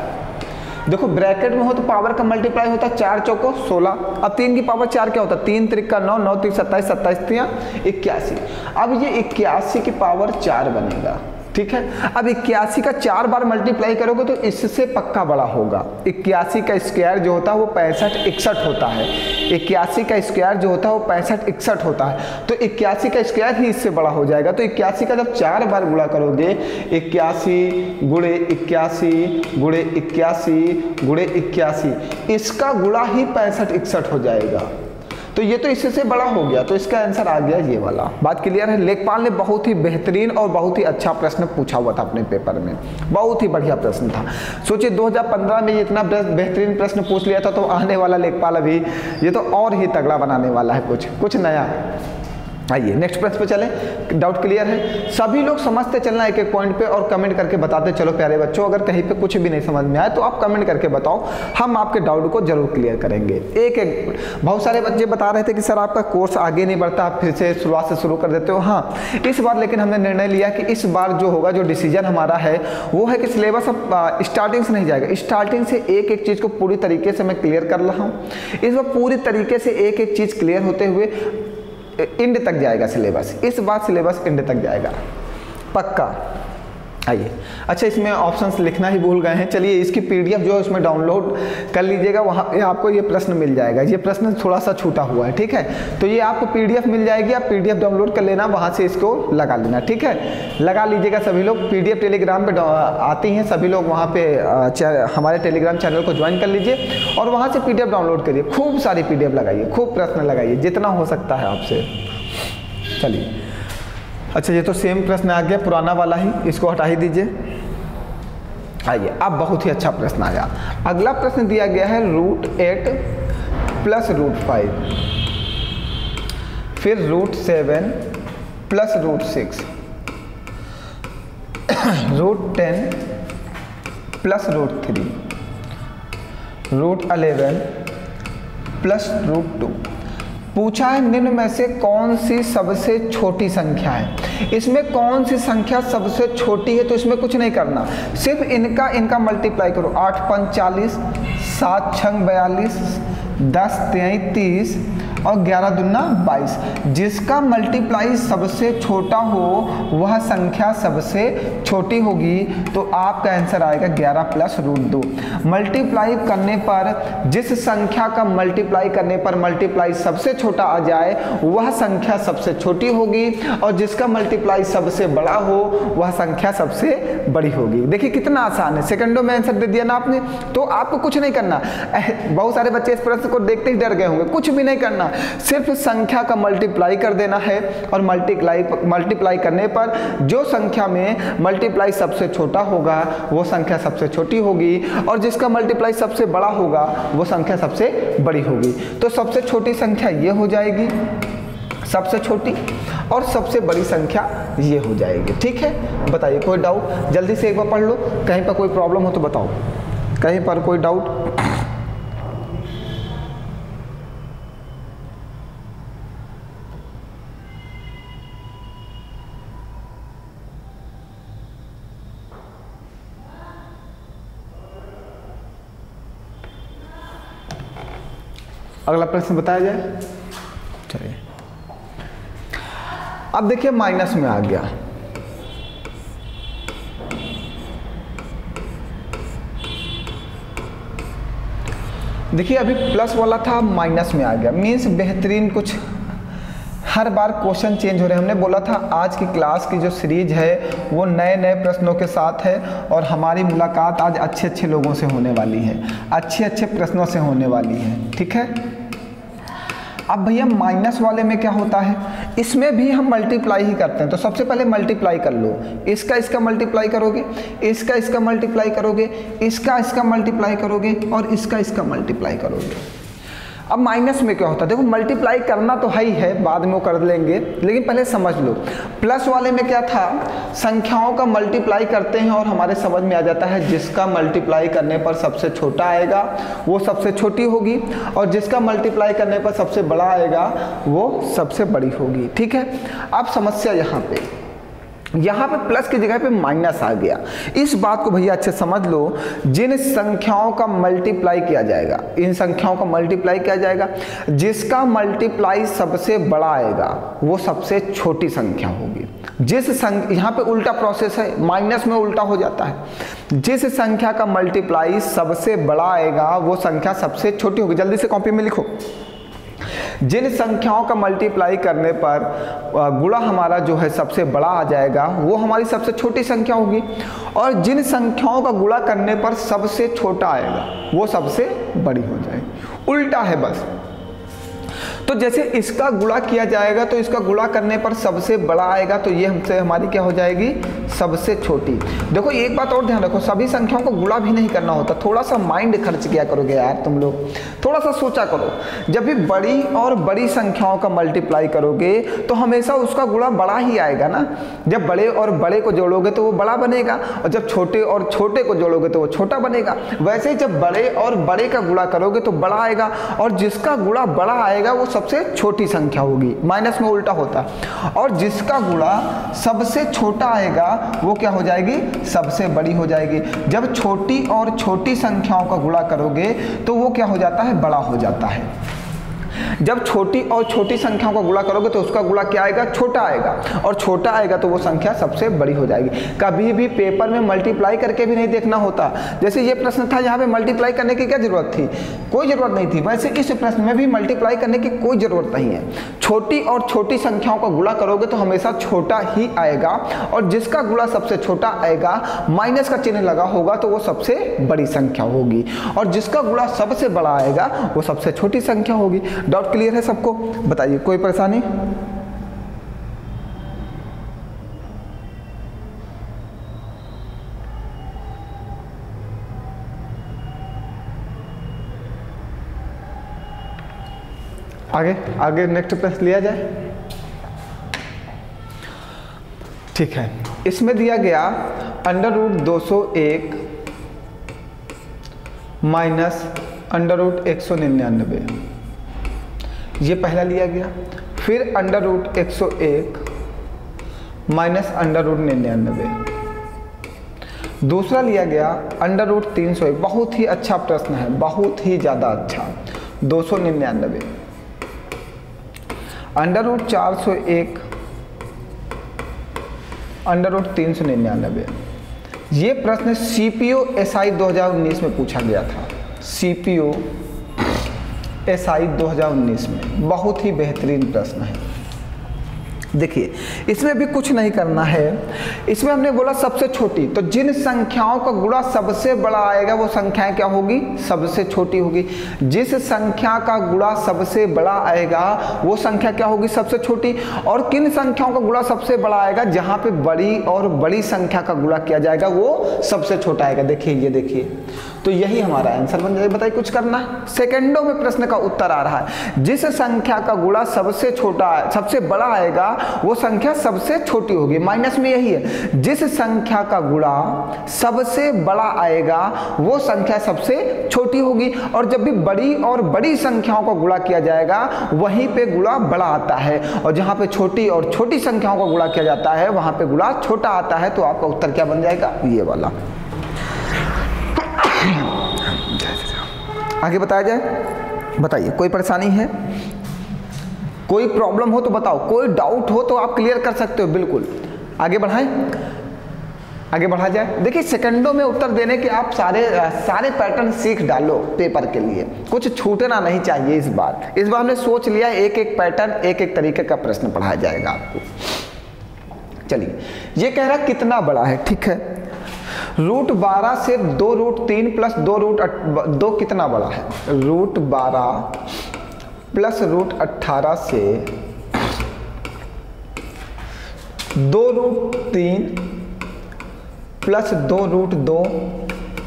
देखो ब्रैकेट में हो तो पावर का मल्टीप्लाई होता है, 4 चौको 16। अब 3 की पावर 4 क्या होता है, 3 त्रिका 9, 9 3 27, 27 3 81। अब ये 81 की पावर 4 बनेगा, ठीक है। अब 81 का 4 बार मल्टीप्लाई करोगे तो इससे पक्का बड़ा होगा। 81 का स्क्वायर जो होता है वो 65 61 होता है। 81 का स्क्वायर जो होता है वो 65 61 होता है, तो 81 का स्क्वायर ही इससे बड़ा हो जाएगा। तो 81 का जब 4 बार गुणा करोगे, 81 गुणे 81 गुणे 81 गुणे 81, इसका गुणा ही 65 61 हो जाएगा। तो ये तो इससे बड़ा हो गया, तो इसका आंसर आ गया ये वाला। बात क्लियर है। लेखपाल ने बहुत ही बेहतरीन और बहुत ही अच्छा प्रश्न पूछा हुआ था अपने पेपर में, बहुत ही बढ़िया प्रश्न था। सोचिए 2015 में ये इतना बेहतरीन प्रश्न पूछ लिया था, तो आने वाला लेखपाल अभी ये तो और ही तगड़ा बनाने वाला है, कुछ नया। आइए नेक्स्ट प्रश्न पे चलें। डाउट क्लियर है, सभी लोग समझते चलना एक एक पॉइंट पे और कमेंट करके बताते चलो प्यारे बच्चों। अगर कहीं पे कुछ भी नहीं समझ में आए तो आप कमेंट करके बताओ, हम आपके डाउट को जरूर क्लियर करेंगे। एक एक बहुत सारे बच्चे बता रहे थे कि सर आपका कोर्स आगे नहीं बढ़ता, आप फिर से शुरुआत से शुरू कर देते हो। हाँ, इस बार लेकिन हमने निर्णय लिया कि इस बार जो होगा, जो डिसीजन हमारा है वो है कि सिलेबस अब स्टार्टिंग से नहीं जाएगा, स्टार्टिंग से एक एक चीज़ को पूरी तरीके से मैं क्लियर कर रहा हूँ। इस बार पूरी तरीके से एक एक चीज़ क्लियर होते हुए एंड तक जाएगा सिलेबस। इस बार सिलेबस एंड तक जाएगा, पक्का। आइए, अच्छा इसमें ऑप्शंस लिखना ही भूल गए हैं। चलिए इसकी पीडीएफ जो है उसमें डाउनलोड कर लीजिएगा, वहाँ पे आपको ये प्रश्न मिल जाएगा। ये प्रश्न थोड़ा सा छूटा हुआ है, ठीक है, तो ये आपको पीडीएफ मिल जाएगी, आप पीडीएफ डाउनलोड कर लेना, वहाँ से इसको लगा लेना, ठीक है, लगा लीजिएगा सभी लोग। पीडीएफ टेलीग्राम पे आती हैं, सभी लोग वहाँ पे हमारे टेलीग्राम चैनल को ज्वाइन कर लीजिए और वहाँ से पीडीएफ डाउनलोड करिए, खूब सारी पीडीएफ लगाइए, खूब प्रश्न लगाइए, जितना हो सकता है आपसे। चलिए, अच्छा ये तो सेम प्रश्न आ गया, पुराना वाला ही, इसको हटा ही दीजिए। आइए अब बहुत ही अच्छा प्रश्न आ गया। अगला प्रश्न दिया गया है √8 + √5, फिर √7 + √6, √10 + √3, √11 + √2। पूछा है निम्न में से कौन सी सबसे छोटी संख्या है। इसमें कौन सी संख्या सबसे छोटी है, तो इसमें कुछ नहीं करना, सिर्फ इनका मल्टीप्लाई करो। 8 × 5 = 40, 7 × 6 = 42, 10 × 3 = 30 और 11 × 2 = 22। जिसका मल्टीप्लाई सबसे छोटा हो वह संख्या सबसे छोटी होगी, तो आपका आंसर आएगा 11 + √2। मल्टीप्लाई करने पर जिस संख्या का मल्टीप्लाई करने पर मल्टीप्लाई सबसे छोटा आ जाए वह संख्या सबसे छोटी होगी, और जिसका मल्टीप्लाई सबसे बड़ा हो वह संख्या सबसे बड़ी होगी। देखिए कितना आसान है, सेकंडों में आंसर दे दिया ना आपने। तो आपको कुछ नहीं करना, बहुत सारे बच्चे इस प्रश्न को देखते ही डर गए होंगे, कुछ भी नहीं करना, सिर्फ संख्या का मल्टीप्लाई कर देना है, और मल्टीप्लाई करने पर जो संख्या में मल्टीप्लाई सबसे छोटा होगा वो संख्या सबसे छोटी होगी, और जिसका मल्टीप्लाई सबसे बड़ा होगा वो संख्या सबसे बड़ी होगी। तो सबसे छोटी संख्या ये हो जाएगी, सबसे छोटी, और सबसे बड़ी संख्या ये हो जाएगी, ठीक है। बताइए कोई डाउट, जल्दी से एक बार पढ़ लो, कहीं पर कोई प्रॉब्लम हो तो बताओ, कहीं पर कोई डाउट। अगला प्रश्न बताया जाए। चलिए अब देखिए माइनस में आ गया, देखिए अभी प्लस वाला था, माइनस में आ गया, मीन्स बेहतरीन कुछ, हर बार क्वेश्चन चेंज हो रहे हैं। हमने बोला था आज की क्लास की जो सीरीज है वो नए नए प्रश्नों के साथ है, और हमारी मुलाकात आज अच्छे अच्छे लोगों से होने वाली है, अच्छे अच्छे प्रश्नों से होने वाली है, ठीक है। अब भैया माइनस वाले में क्या होता है, इसमें भी हम मल्टीप्लाई ही करते हैं। तो सबसे पहले मल्टीप्लाई कर लो, इसका मल्टीप्लाई करोगे, इसका मल्टीप्लाई करोगे, इसका मल्टीप्लाई करोगे, और इसका मल्टीप्लाई करोगे। अब माइनस में क्या होता है, देखो मल्टीप्लाई करना तो है ही है, बाद में वो कर लेंगे, लेकिन पहले समझ लो। प्लस वाले में क्या था, संख्याओं का मल्टीप्लाई करते हैं और हमारे समझ में आ जाता है जिसका मल्टीप्लाई करने पर सबसे छोटा आएगा वो सबसे छोटी होगी, और जिसका मल्टीप्लाई करने पर सबसे बड़ा आएगा वो सबसे बड़ी होगी, ठीक है। अब समस्या यहाँ पे प्लस की जगह पे माइनस आ गया। इस बात को भैया अच्छे समझ लो, जिन संख्याओं का मल्टीप्लाई किया जाएगा, इन संख्याओं का मल्टीप्लाई किया जाएगा, जिसका मल्टीप्लाई सबसे बड़ा आएगा वो सबसे छोटी संख्या होगी। यहाँ पे उल्टा प्रोसेस है, माइनस में उल्टा हो जाता है। जिस संख्या का मल्टीप्लाई सबसे बड़ा आएगा वो संख्या सबसे छोटी होगी। जल्दी से कॉपी में लिखो, जिन संख्याओं का मल्टीप्लाई करने पर गुणा हमारा जो है सबसे बड़ा आ जाएगा वो हमारी सबसे छोटी संख्या होगी, और जिन संख्याओं का गुणा करने पर सबसे छोटा आएगा वो सबसे बड़ी हो जाएगी। उल्टा है बस। तो जैसे इसका गुणा किया जाएगा तो इसका गुणा करने पर सबसे बड़ा आएगा, तो ये हमसे हमारी क्या हो जाएगी, सबसे छोटी। देखो एक बात और ध्यान रखो, सभी संख्याओं को गुणा भी नहीं करना होता, थोड़ा सा माइंड खर्च किया करोगे यार तुम लोग, थोड़ा सा सोचा करो। जब भी बड़ी और बड़ी संख्याओं का मल्टीप्लाई करोगे तो हमेशा उसका गुणा बड़ा ही आएगा ना। जब बड़े और बड़े को जोड़ोगे तो वो बड़ा बनेगा, और जब छोटे और छोटे को जोड़ोगे तो वो छोटा बनेगा। वैसे ही जब बड़े और बड़े का गुणा करोगे तो बड़ा आएगा, और जिसका गुणा बड़ा आएगा वो सबसे छोटी संख्या होगी। माइनस में उल्टा होता है, और जिसका गुणा सबसे छोटा आएगा वो क्या हो जाएगी, सबसे बड़ी हो जाएगी। जब छोटी और छोटी संख्याओं का गुणा करोगे तो वो क्या हो जाता है, बड़ा हो जाता है। जब छोटी और छोटी संख्याओं का गुणा करोगे तो उसका गुणा क्या आएगा, छोटा आएगा, और छोटा आएगा तो वो संख्या सबसे बड़ी हो जाएगी। कभी भी पेपर में मल्टीप्लाई करके भी नहीं देखना होता। जैसे ये प्रश्न था, यहाँ पे मल्टीप्लाई करने की क्या जरूरत थी, कोई जरूरत नहीं थी। वैसे इस प्रश्न में भी मल्टीप्लाई करने की कोई जरूरत नहीं है। छोटी और छोटी संख्याओं का गुणा करोगे तो हमेशा छोटा ही आएगा, और जिसका गुणा सबसे छोटा आएगा, माइनस का चिन्ह लगा होगा, तो वो सबसे बड़ी संख्या होगी, और जिसका गुणा सबसे बड़ा आएगा वो सबसे छोटी संख्या होगी। डाउट क्लियर है सबको? बताइए, कोई परेशानी? आगे नेक्स्ट प्रश्न लिया जाए। ठीक है, इसमें दिया गया √201 माइनस √199, ये पहला लिया गया। फिर √101 माइनस √99, दूसरा लिया गया √301, बहुत ही अच्छा प्रश्न है, बहुत ही ज़्यादा अच्छा, 299, √401 √399। ये प्रश्न CPO SI 2019 में पूछा गया था, CPO SI 2019 में, बहुत ही बेहतरीन प्रश्न है। देखिए, इसमें भी कुछ नहीं करना है। इसमें हमने बोला सबसे छोटी, तो जिन संख्याओं का गुणा सबसे बड़ा आएगा वो संख्याएं क्या होगी, सबसे छोटी होगी। जिस संख्या का गुणा सबसे बड़ा आएगा वो संख्या क्या होगी, सबसे छोटी। और किन संख्याओं का गुणा सबसे बड़ा आएगा, जहां पे बड़ी और बड़ी संख्या का गुणा किया जाएगा वो सबसे छोटा आएगा। देखिए, ये देखिए, तो यही हमारा आंसर बन जाएगा। बताइए, कुछ करना है? सेकंडों में प्रश्न का उत्तर आ रहा है। जिस संख्या का गुणा सबसे छोटा, सबसे बड़ा आएगा वो संख्या सबसे छोटी होगी। माइनस में यही है, जिस संख्या का गुणा सबसे बड़ा आएगा वो संख्या सबसे छोटी होगी। और जब भी बड़ी और बड़ी संख्याओं का गुणा किया जाएगा वहीं पे गुणा बड़ा आता है, और जहां पे छोटी और छोटी संख्याओं का गुणा किया जाता है वहां पे गुणा छोटा आता है। तो आपका उत्तर क्या बन जाएगा, ये वाला। आगे बताया जाए। बताइए, कोई परेशानी है, कोई प्रॉब्लम हो तो बताओ, कोई डाउट हो तो आप क्लियर कर सकते हो, बिल्कुल। आगे बढ़ाएं, आगे बढ़ा जाए। देखिए, सेकंडों में उत्तर देने के आप सारे पैटर्न सीख डालो पेपर के लिए, कुछ छूटना नहीं चाहिए। इस बार हमने सोच लिया एक एक पैटर्न, एक एक तरीके का प्रश्न पढ़ाया जाएगा आपको। चलिए, ये कह रहा कितना बड़ा है, ठीक है। √12 से 2√3 प्लस 2 कितना बड़ा है, √12 प्लस √18 से 2√3 प्लस 2√2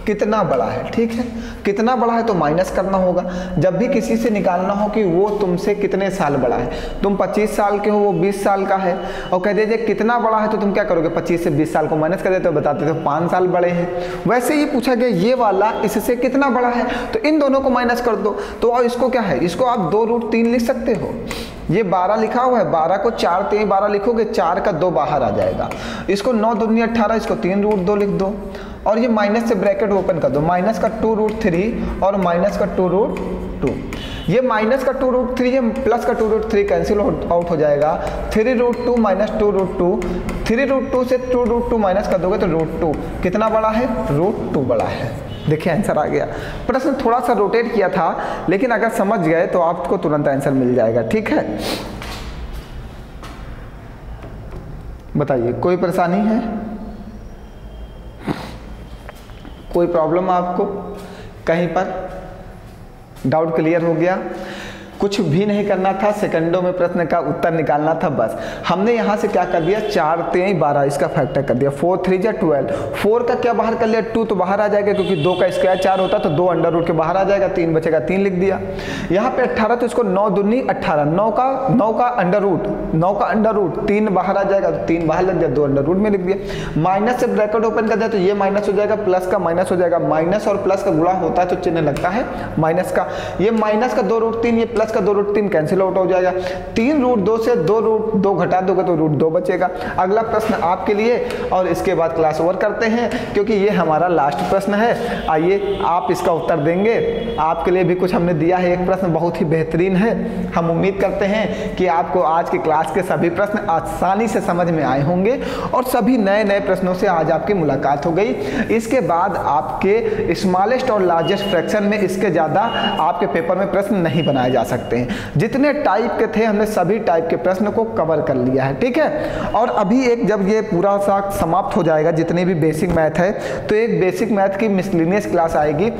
कितना बड़ा है, ठीक है। कितना बड़ा है तो माइनस करना होगा। जब भी किसी से निकालना हो कि वो तुमसे कितने साल बड़ा है, तुम 25 साल के हो, वो 20 साल का है, और कह दीजिए कितना बड़ा है, तो तुम क्या करोगे, 25 से 20 साल को माइनस कर देते हो, बताते थे 5 साल बड़े हैं। वैसे ही पूछा गया ये वाला इससे कितना बड़ा है, तो इन दोनों को माइनस कर दो। तो और इसको क्या है, इसको आप 2√3 लिख सकते हो। ये 12 लिखा हुआ है, 12 को 4 3 12 लिखोगे, 4 का 2 बाहर आ जाएगा। इसको 9 दूनी 18, इसको 3√2 लिख दो, और ये माइनस से ब्रैकेट ओपन कर दो, माइनस का 2√3 और माइनस का 2√2। ये माइनस का 2√3 है, प्लस का 2√3 कैंसिल आउट हो जाएगा। 3√2 माइनस 2√2, 3√2 से 2√2 माइनस कर दोगे तो √2 कितना बड़ा है, √2 बड़ा है। देखिए, आंसर आ गया। प्रश्न थोड़ा सा रोटेट किया था, लेकिन अगर समझ गए तो आपको तुरंत आंसर मिल जाएगा, ठीक है। बताइए, कोई परेशानी है, कोई प्रॉब्लम आपको कहीं पर? डाउट क्लियर हो गया? कुछ भी नहीं करना था, सेकंडों में प्रश्न का उत्तर निकालना था बस। हमने यहाँ से क्या कर दिया, 4 3 12 इसका फैक्टर कर दिया, 4 3 जा 12, 4 का क्या बाहर कर लिया, 2 तो बाहर आ जाएगा, क्योंकि 2 का स्क्वायर 4 होता तो 2 अंडर रूट के बाहर आ जाएगा, 3 बचेगा, 3 लिख दिया। यहाँ पे 18 तो इसको 9 दूनी 18, 9 का अंडर रूट 3 बाहर आ जाएगा, तो 3 बाहर लग दिया, 2 अंडर रूट में लिख दिया। माइनस से ब्रैकेट ओपन कर दिया तो ये माइनस हो जाएगा, प्लस का माइनस हो जाएगा। माइनस और प्लस का गुणा होता है तो चिन्ह लगता है माइनस का। ये माइनस का 2√3, ये प्लस 10 का 2 रूट 3 कैंसिल आउट हो जाएगा। 3 रूट 2 से 2 रूट 2 घटा दोगे तो रूट 2 बचेगा। अगला प्रश्न आपके लिए, और इसके बाद क्लास ओवर करते हैं क्योंकि ये हमारा लास्ट प्रश्न है। आइए आप इसका उत्तर देंगे। आपके लिए भी कुछ हमने दिया है, एक प्रश्न बहुत ही बेहतरीन है। हम उम्मीद करते हैं कि आपको आज की क्लास के सभी प्रश्न आसानी से समझ में आए होंगे और सभी नए नए प्रश्नों से आज आपकी मुलाकात हो गई। इसके बाद आपके स्मॉलेस्ट और लार्जेस्ट फ्रैक्शन में इसके ज़्यादा आपके पेपर में प्रश्न नहीं बनाए जा सकते हैं। जितने टाइप के थे हमने सभी टाइप के प्रश्न को कवर कर लिया है, ठीक है। और अभी एक जब ये पूरा सा समाप्त हो जाएगा जितनी भी बेसिक मैथ है, तो एक बेसिक मैथ की मिसलिनियस क्लास आएगी,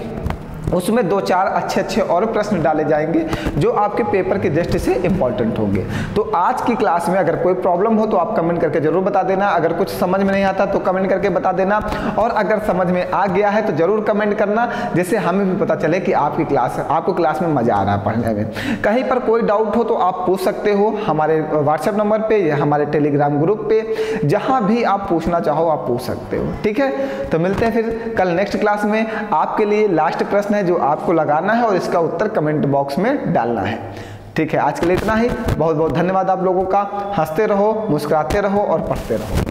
उसमें 2-4 अच्छे और प्रश्न डाले जाएंगे जो आपके पेपर की दृष्टि से इंपॉर्टेंट होंगे। तो आज की क्लास में अगर कोई प्रॉब्लम हो तो आप कमेंट करके जरूर बता देना। अगर कुछ समझ में नहीं आता तो कमेंट करके बता देना, और अगर समझ में आ गया है तो जरूर कमेंट करना, जिससे हमें भी पता चले कि आपको क्लास में मजा आ रहा है पढ़ने में। कहीं पर कोई डाउट हो तो आप पूछ सकते हो हमारे व्हाट्सएप नंबर पे या हमारे टेलीग्राम ग्रुप पे, जहाँ भी आप पूछना चाहो आप पूछ सकते हो, ठीक है। तो मिलते हैं फिर कल नेक्स्ट क्लास में। आपके लिए लास्ट प्रश्न जो आपको लगाना है और इसका उत्तर कमेंट बॉक्स में डालना है, ठीक है। आज के लिए इतना ही। बहुत बहुत धन्यवाद आप लोगों का। हंसते रहो, मुस्कुराते रहो और पढ़ते रहो।